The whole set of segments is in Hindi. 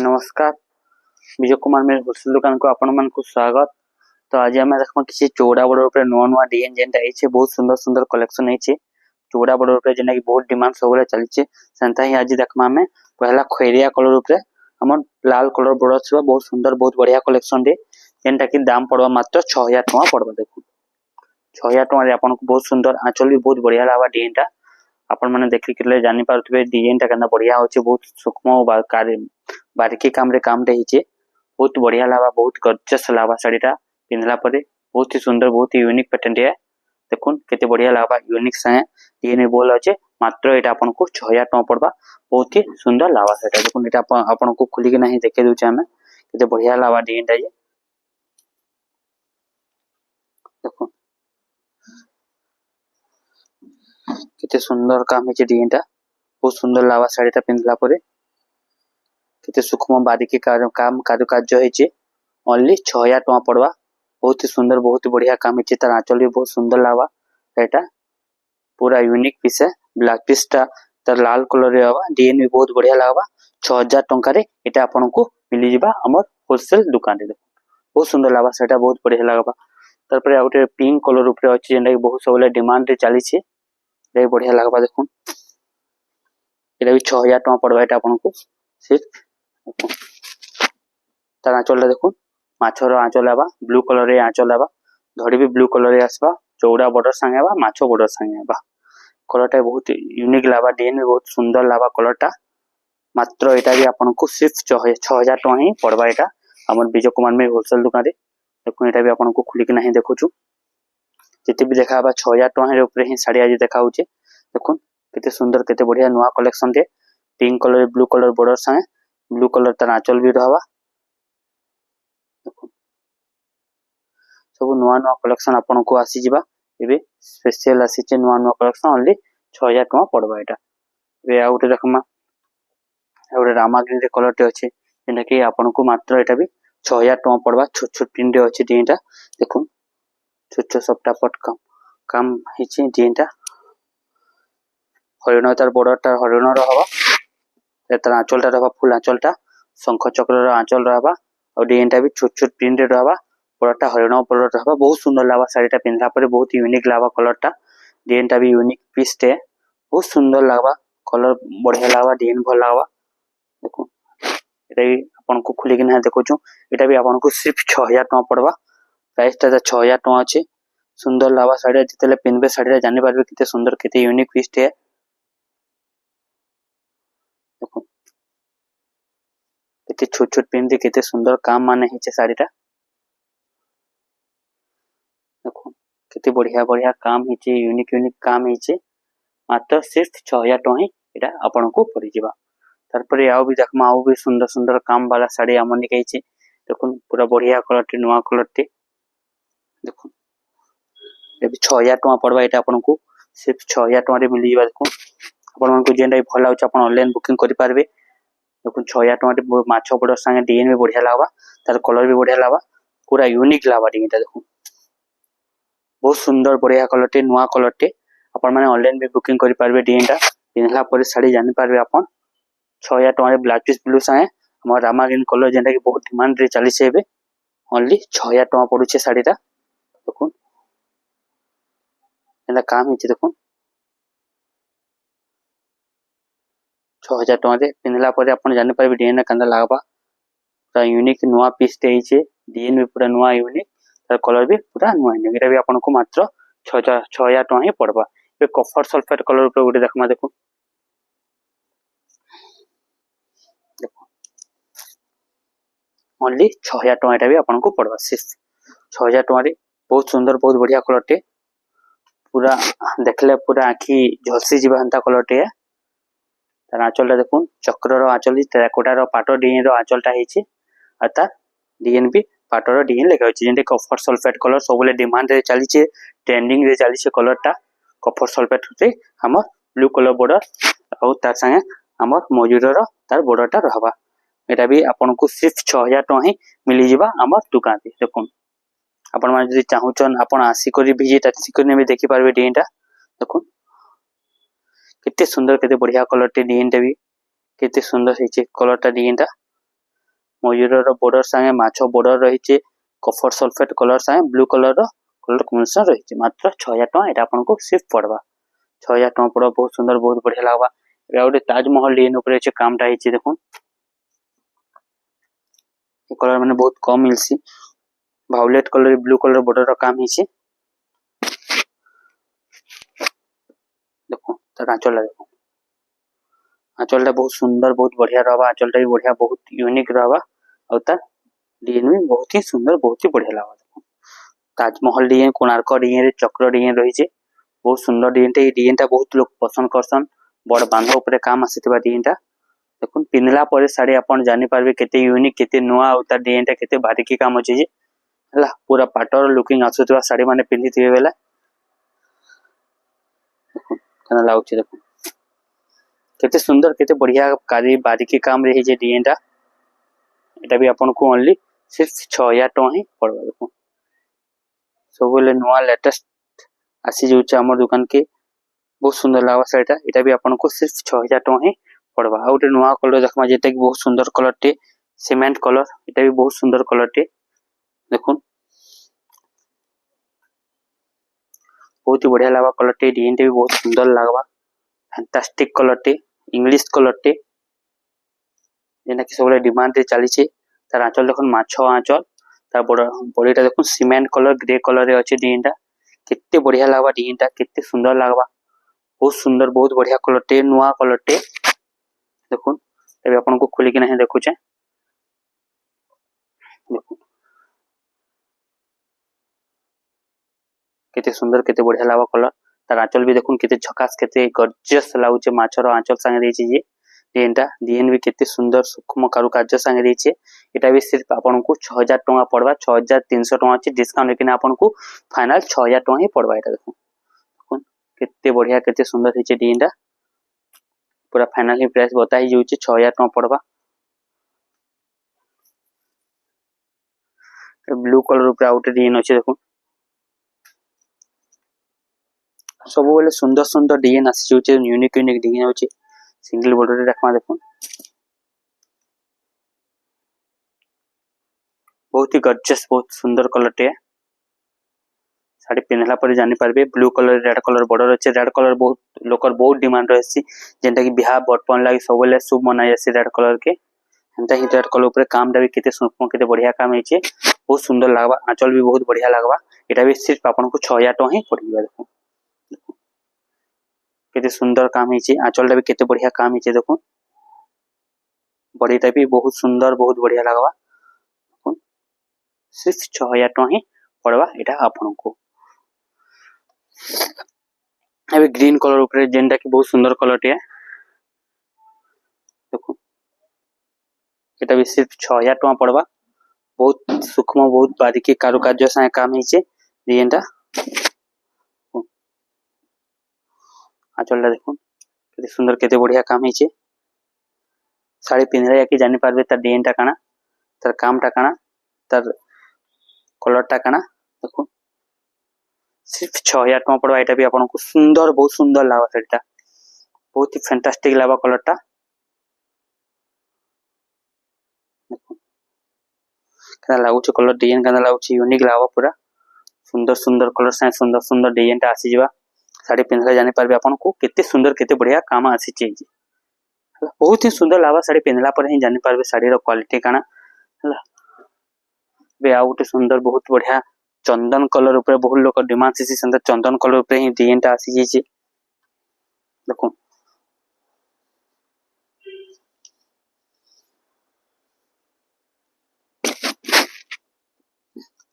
नमस्कार विजय कुमार मेरे होलसेल दुकान को आपण मन को स्वागत। तो आज आम देखा किसी चौड़ा बड़ ऊपर नुआ नुआ डिजाइन जेनटा है बहुत सुंदर सुंदर कलेक्शन है चौड़ा बड़ ऊपर जेना कि बहुत डिमांड सब चलছে सेंता ही आज देखमा हमें पहला खैरिया कलर ऊपर हमर लाल कलर बड़ छबा बहुत सुंदर बहुत बढ़िया कलेक्शन रे जेनटा कि दाम पड़वा मात्र 6000 टका पड़वा। देखो 6000 टका रे आपन को बहुत सुंदर आंचल भी बहुत बढ़िया लावा डिजाइनटा आपण माने देखि के जानि पारथबे डिजाइनटा केना बढ़िया होचे बहुत सूक्ष्म बारीकी काम रे काम रही बहुत बढ़िया लावा बहुत गजस लावा साड़ीटा पिंधला परे बहुत ही सुंदर बहुत ही यूनिक पैटर्न है। देखुन केते बढ़िया लावा यूनिक संगे डिजाइन बोल अछि मात्र एटा आपन को 6000 टका पड़बा बहुत ही सुंदर लावा सेटा। देखुन एटा आपन को खुली के नहीं देखे दोचे हमें केते बढ़िया लावा डिजाइनटा ये देखुन केते सुंदर काम है डिजाइनटा बहुत सुंदर लावा साड़ीटा पिंधला परे केते सूक्ष्म बारीकी काम कारुकार्य होइचे ओनली 6000 टका पड़वा बहुत ही सुंदर बहुत ही बढ़िया काम है तार आंचल भी बहुत सुंदर लावा एटा पूरा यूनिक पीस है ब्लैक पीसटा तार लाल कलर रे हवा डिजाइन भी बहुत बढ़िया लावा 6000 टका रे एटा आपन को मिली जिबा हमर होलसेल दुकान रे बहुत सुंदर लावा सेटा बहुत बढ़िया लावा। तार पर आउटे पिंक कलर ऊपर अछि जेना बहुत सबले डिमांड रे चली छे रे बढ़िया लागबा। देखुन एटा भी 6000 टका पड़वा एटा आपन को सिर्फ तार आंचल देखुन माछर आंचल आबा ब्लू कलर रे आंचल आबा धड़ी भी ब्लू कलर रे आसबा चौड़ा बॉर्डर संगे आबा माछो बॉर्डर संगे आबा कलरटा बहुत यूनिक लाबा डिजाइन भी बहुत सुंदर लाबा कलरटा मात्र एटा भी आपन को सिर्फ 6000 टका ही पड़बा एटा हमर विजय कुमार में होलसेल दुकान रे। देखुन एटा भी आपन को खुली के नहीं देखुछु जति भी देखाबा 6000 टका रे ऊपर ही साड़ी आज देखाउचे। देखुन केते सुंदर केते बढ़िया नुवा कलेक्शन रे pink colour blue colour border संगे ब्लू कलर तार आंचल भी रहबा सब नुआ नुआ कलेक्शन आपन को आसी जिबा एबे स्पेशल आसी जे नुआ नुआ कलेक्शन ओनली 6000 टका पड़बा एटा। ए आउटे देखमा आउटे रामाग्रीन रे कलर टे अछि जेना कि आपन को मात्र एटा भी 6000 टका पड़बा छोट छोट प्रिंट रे अछि डिजाइनटा देखुन छोट छोट सबटा पट काम हिची डिजाइनटा हरिण तार बॉर्डरटा हरिण रहबा एतर आंचलटा रहबा फुल आंचलटा शंख चक्र रो आंचल रहबा और डिजाइनटा भी छोट छोट प्रिंट रे रहबा बॉर्डरटा हरिण बॉर्डर रहबा बहुत सुंदर लावा साड़ीटा पिंधला परे बहुत यूनिक लावा कलरटा डिजाइनटा भी यूनिक पीस टे बहुत सुंदर लावा कलर बढ़िया लावा डिजाइन भल लावा। देखो एटा भी आपन को खुली के ना देखो छु एटा भी आपन को सिर्फ 6000 टका पड़बा प्राइसटा 6000 टका अछि सुंदर लावा साड़ी जितले पिनबे साड़ी जानि पारबे केते सुंदर केते यूनिक पीस टे देखो केते छोट छोट पिन दे केते सुंदर काम माने हिचे साड़ीटा देखो केते बढ़िया बढ़िया काम हिचे यूनिक यूनिक काम हिचे मात्र सिर्फ 6000 टका ही एटा आपन को पड़ी जिबा। तार पर आउ भी देखमा आउ भी सुंदर सुंदर काम वाला साड़ी हमन निकैछि देखुन पूरा बढ़िया कलर टे नुवा कलर टे देखुन ए भी 6000 टका पड़बा एटा आपन को सिर्फ 6000 टका रे मिली जिबा। देखुन आपन मन को जेंडा भला होछ आपन ऑनलाइन बुकिंग करि पारबे। देखुन 6000 टका रे माछो बॉर्डर संगे डिजाइन भी बढ़िया लागबा तार कलर भी बढ़िया लागबा पूरा यूनिक लागबा डिजाइनटा देखुन बहुत सुंदर बढ़िया कलर टे नुवा कलर टे अपन माने ऑनलाइन भी बुकिंग करि पारबे डिजाइनटा पिनला पर साड़ी जानि पारबे अपन 6000 टका रे ब्लैक पीस ब्लू संगे हमर रामाग्रीन कलर जेंटा कि बहुत डिमांड रे चली छे एबे ओनली 6000 टका पडुचे साड़ीटा देखुन एना काम हिचे देखुन 6000 टका रे पिनला पर अपन जानि पारबे डिजाइन कंदा लागबा पूरा यूनिक नुवा पीस टे हिचे डिजाइन भी पूरा नुवा यूनिक तार कलर भी पूरा नुवा यूनिक एटा भी आपन को मात्र 6000 टका ही पड़बा। ए कफर सल्फेट कलर ऊपर गुटे देखमा देखो देखो ओनली 6000 टका एटा भी आपन को पड़बा सिर्फ 6000 टका रे बहुत सुंदर बहुत बढ़िया कलर टे पूरा देखले पूरा आखी झलसी जिबा हंता कलर टे तार आंचलटा देखुन चक्र रो आंचल टेराकोटा रो पाटो डिजाइन रो आंचलटा हिची अता डिजाइन भी पाटो रो डिजाइन लेखा होची जेंटे कफर सल्फेट कलर सबले डिमांड रे चली छे ट्रेंडिंग रे चली छे कलरटा कफर सल्फेट रे हमर ब्लू कलर बॉर्डर और तार संगे हमर मजूर रो तार बॉर्डरटा रहबा एटा भी आपन को सिर्फ 6000 टका ही मिली जिबा हमर दुकान रे। देखुन आपन माने जदि चाहुचन आपन आसी करी विजिट आसी करी ने देखि पारबे डिजाइनटा देखुन केते सुंदर केते बढ़िया कलर टे डिजाइनटा भी केते सुंदर हिचे कलरटा डिजाइनटा मयूर बॉर्डर संगे माछ बॉर्डर रही कफर सल्फेट कलर संगे ब्लू कलर कलर कॉम्बिनेशन रही मात्र 6000 टका एटा आपन को सिर्फ पड़वा 6000 टका पड़वा बहुत सुंदर बहुत बढ़िया लागबा एटा गोटे ताजमहल डिजाइन ऊपर छे कामटा हिची देखुन ए कलर माने बहुत कम मिलसी violet colour blue colour border काम हिची देखो तार आंचल देखो आंचलटा बहुत सुंदर बहुत बढ़िया रहबा आंचलटा भी बढ़िया बहुत यूनिक रहबा और तार डिजाइन भी बहुत ही सुंदर बहुत ही बढ़िया लागबा देखो ताजमहल डिजाइन कोणार्क डिजाइन चक्र डिजाइन रही बहुत सुंदर डिजाइन बहुत लोग पसंद करसन बड़ बांध ऊपर काम आसीथिबा डिजाइन देखुन पिनला पर साड़ी आपण जानि पारबे केते यूनिक केते नुआ और तार डिजाइन केते बारीकी काम अछि जे हला पूरा पाटर लुकिंग आसुथिबा साड़ी माने पिंधिथिबे बेला कना लाउछि देखुन केते सुंदर केते बढ़िया कारी बारीकी काम रही जे डिजाइन एटा भी आपन को ओनली सिर्फ 6000 टका ही पड़बा देखो सब बोले नुआ लेटेस्ट आसी जाउछ हमर दुकान के बहुत सुंदर लागबा साड़ीटा एटा भी आपन को सिर्फ 6000 टका ही पड़बा आ गोटे नुआ कलर देखमा जेटा कि बहुत सुंदर कलर टे सीमेंट कलर एटा भी बहुत सुंदर कलर टे देखुन बहुत ही बढ़िया लागबा कलर टे डिजाइन भी बहुत सुंदर लागबा फैंटास्टिक कलर टे इंग्लिश कलर टे जेना कि सबले डिमांड रे चली छे तार आंचल देखुन माछो आंचल तार बॉडीटा देखुन सीमेंट कलर ग्रे कलर रे अछि डिजाइनटा केते बढ़िया लागबा डिजाइनटा केते सुंदर लागबा बहुत सुंदर बहुत बढ़िया कलर टे नुआ कलर टे देखुन तबे आपन को खोली के नहीं देखु छे देखुन केते सुंदर केते बढ़िया लागबा कलर तार आंचल भी देखुन केते झकास केते गॉर्जियस लागुचे माछरो आंचल संगे देछि जे डिजाइन भी केते सुंदर सूक्ष्म कारुकार्य संगे देछि एटा भी सिर्फ आपन को 6000 टका पड़बा 6300 टका अछि डिस्काउंट लेकिन आपन को फाइनल 6000 टका ही पड़बा एटा देखुन देखुन केते बढ़िया केते सुंदर हिचे डिजाइन पूरा फाइनल ही प्राइस बताई जाउची 6000 टका पड़बा ब्लू कलर ऊपर आउट डिजाइन अछि देखुन सब बेले सुंदर सुंदर डिजाइन आसी जाउची यूनिक यूनिक डिजाइन होची सिंगल बॉर्डर रे रखमा देखुन बहुत ही गॉर्जियस बहुत सुंदर कलर टे साड़ी पिनहला पर जानि पारबे blue colour red colour border अछि रेड कलर बहुत लोकर बहुत डिमांड रहसी जेंटा कि बिहार बटपन लागि सब बेले शुभ मनाय अछि रेड कलर के एंता ही रेड कलर ऊपर काम भी केते सूक्ष्म केते बढ़िया काम हिचे बहुत सुंदर लागबा आंचल भी बहुत बढ़िया लागबा एटा भी सिर्फ आपन को 6000 टका ही पड़िबा देखो केते सुंदर काम हिचे आंचलटा भी केते बढ़िया काम हिचे देखो बॉडीटा भी बहुत सुंदर बहुत बढ़िया लागबा देखो सिर्फ 6000 टका ही पड़बा एटा आपन को अबे ग्रीन कलर ऊपर जेंटा कि बहुत सुंदर कलर टे देखो एटा भी सिर्फ 6000 टका पड़बा बहुत सूक्ष्म बहुत बारीकी कारुकार्य संगे काम हिचे डिजाइनटा आंचलटा देखुन केते सुंदर केते बढ़िया काम हिचे साड़ी पिनहले कि जानि पारबे तार डिजाइनटा काना तार कामटा काना तार कलरटा काना देखुन सिर्फ 6000 टका पड़बा एटा भी आपन को सुंदर बहुत सुंदर लागबा साड़ीटा बहुत ही फैंटास्टिक लागबा कलरटा कना लागुचे कलर डिजाइन कना लागुचे यूनिक लागबा पूरा सुंदर सुंदर कलर से सुंदर सुंदर डिजाइनटा आसी जिबा साड़ी पिनहले जानि पारबे आपन को केते सुंदर केते बढ़िया काम आसी चे बहुत ही सुंदर लागबा साड़ी पिनहला पर ही जानि पारबे साड़ी रो क्वालिटी काना हला बे आउट सुंदर बहुत बढ़िया चंदन कलर ऊपर बहुत लोग डिमांड से सुंदर चंदन कलर ऊपर ही डिजाइनटा आसी जेछि देखो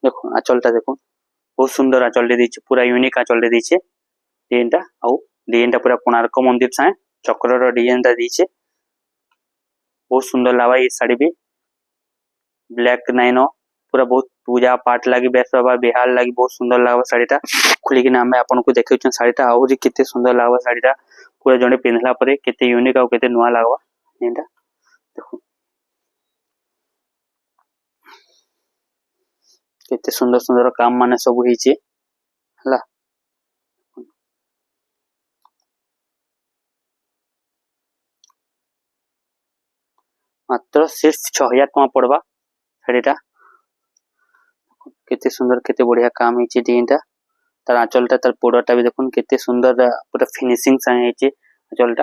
देखो आंचलटा देखो बहुत सुंदर आंचल दे दीचे पूरा यूनिक आंचल दे दीचे डिजाइनटा पूरा कोणार्क मंदिर से चक्र रो डिजाइनटा दीचे बहुत सुंदर लागबा ये साड़ी भी ब्लैक नाइनो पूरा बहुत पूजा पाठ लागि बेसबा बिहार लागि बहुत सुंदर लागबा साड़ीटा खुली कि नाम आपन को देखै छ साड़ीटा आउरी केते सुंदर लागबा साड़ीटा पूरा जने पिनहला परे केते यूनिक आ केते नुआ लागबा एंटा देखो केते सुंदर सुंदर काम माने सब हिचे हला मात्र मात्र सिर्फ 6000 टका पड़वा शाढ़ीटा केते सुंदर केते बढ़िया काम है डिजाइन तार आंचलटा तार बॉर्डरटा भी देखुन केते सुंदर पूरा फिनिशिंग से है आंचलटा।